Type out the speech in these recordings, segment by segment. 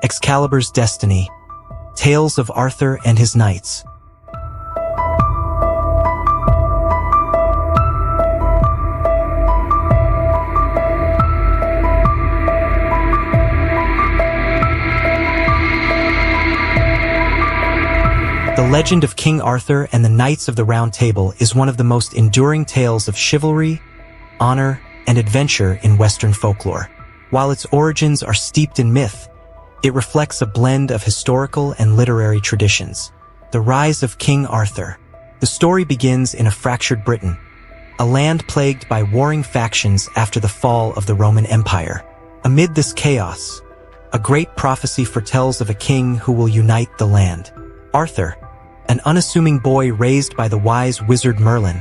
Excalibur's Destiny, Tales of Arthur and His Knights. The legend of King Arthur and the Knights of the Round Table is one of the most enduring tales of chivalry, honor, and adventure in Western folklore. While its origins are steeped in myth, it reflects a blend of historical and literary traditions. The rise of King Arthur. The story begins in a fractured Britain, a land plagued by warring factions after the fall of the Roman Empire. Amid this chaos, a great prophecy foretells of a king who will unite the land. Arthur, an unassuming boy raised by the wise wizard Merlin,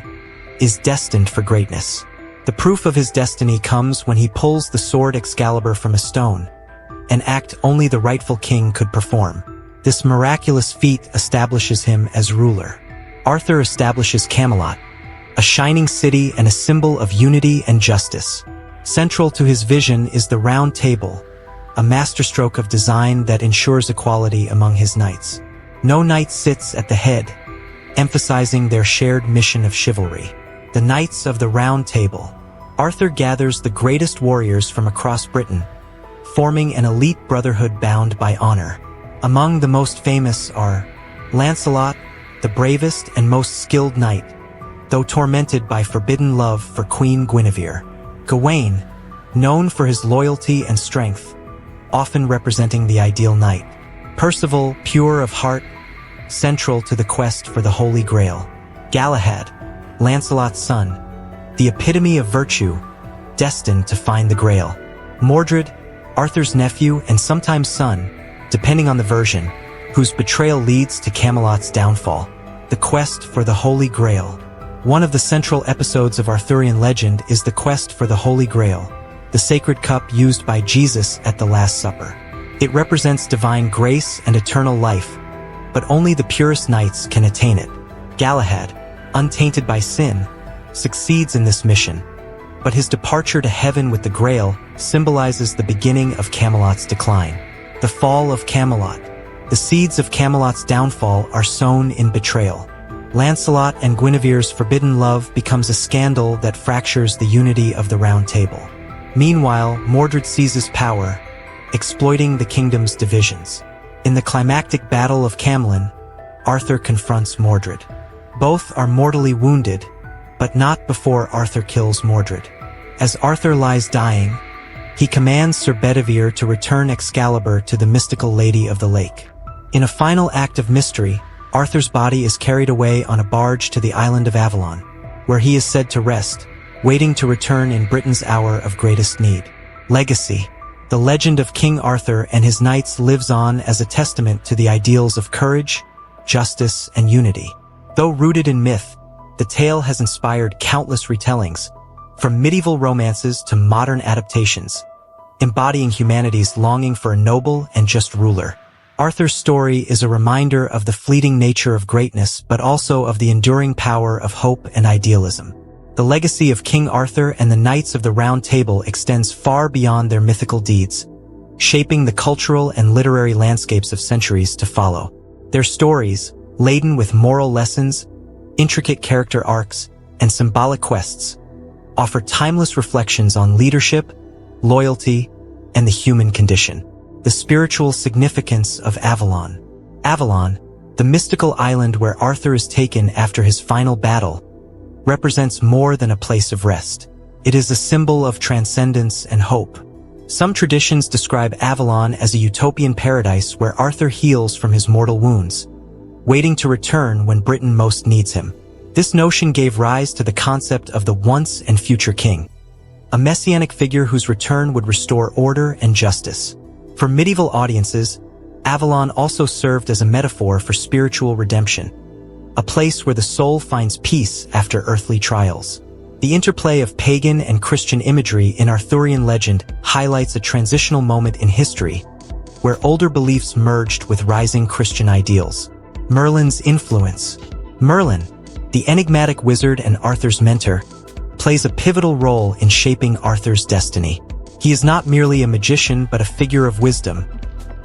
is destined for greatness. The proof of his destiny comes when he pulls the sword Excalibur from a stone, an act only the rightful king could perform. This miraculous feat establishes him as ruler. Arthur establishes Camelot, a shining city and a symbol of unity and justice. Central to his vision is the Round Table, a masterstroke of design that ensures equality among his knights. No knight sits at the head, emphasizing their shared mission of chivalry. The Knights of the Round Table. Arthur gathers the greatest warriors from across Britain, forming an elite brotherhood bound by honor. Among the most famous are Lancelot, the bravest and most skilled knight, though tormented by forbidden love for Queen Guinevere. Gawain, known for his loyalty and strength, often representing the ideal knight. Percival, pure of heart, central to the quest for the Holy Grail. Galahad, Lancelot's son, the epitome of virtue, destined to find the Grail. Mordred, Arthur's nephew and sometimes son, depending on the version, whose betrayal leads to Camelot's downfall. The quest for the Holy Grail. One of the central episodes of Arthurian legend is the quest for the Holy Grail, the sacred cup used by Jesus at the Last Supper. It represents divine grace and eternal life, but only the purest knights can attain it. Galahad, untainted by sin, succeeds in this mission, but his departure to heaven with the Grail symbolizes the beginning of Camelot's decline. The fall of Camelot. The seeds of Camelot's downfall are sown in betrayal. Lancelot and Guinevere's forbidden love becomes a scandal that fractures the unity of the Round Table. Meanwhile, Mordred seizes power, exploiting the kingdom's divisions. In the climactic Battle of Camlan, Arthur confronts Mordred. Both are mortally wounded, but not before Arthur kills Mordred. As Arthur lies dying, he commands Sir Bedivere to return Excalibur to the mystical Lady of the Lake. In a final act of mystery, Arthur's body is carried away on a barge to the island of Avalon, where he is said to rest, waiting to return in Britain's hour of greatest need. Legacy. The legend of King Arthur and his knights lives on as a testament to the ideals of courage, justice, and unity. Though rooted in myth, the tale has inspired countless retellings, from medieval romances to modern adaptations, embodying humanity's longing for a noble and just ruler. Arthur's story is a reminder of the fleeting nature of greatness, but also of the enduring power of hope and idealism. The legacy of King Arthur and the Knights of the Round Table extends far beyond their mythical deeds, shaping the cultural and literary landscapes of centuries to follow. Their stories, laden with moral lessons, intricate character arcs, and symbolic quests, offer timeless reflections on leadership, loyalty, and the human condition. The spiritual significance of Avalon. Avalon, the mystical island where Arthur is taken after his final battle, represents more than a place of rest. It is a symbol of transcendence and hope. Some traditions describe Avalon as a utopian paradise where Arthur heals from his mortal wounds, waiting to return when Britain most needs him. This notion gave rise to the concept of the once and future king, a messianic figure whose return would restore order and justice. For medieval audiences, Avalon also served as a metaphor for spiritual redemption, a place where the soul finds peace after earthly trials. The interplay of pagan and Christian imagery in Arthurian legend highlights a transitional moment in history, where older beliefs merged with rising Christian ideals. Merlin's influence. Merlin, the enigmatic wizard and Arthur's mentor, plays a pivotal role in shaping Arthur's destiny. He is not merely a magician but a figure of wisdom,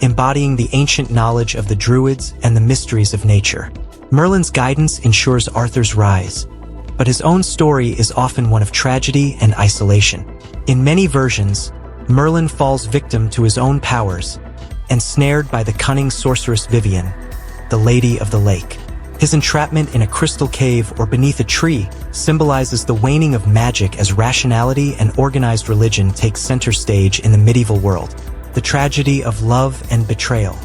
embodying the ancient knowledge of the Druids and the mysteries of nature. Merlin's guidance ensures Arthur's rise, but his own story is often one of tragedy and isolation. In many versions, Merlin falls victim to his own powers, ensnared by the cunning sorceress Vivian, the Lady of the Lake. His entrapment in a crystal cave or beneath a tree symbolizes the waning of magic as rationality and organized religion take center stage in the medieval world. The tragedy of love and betrayal.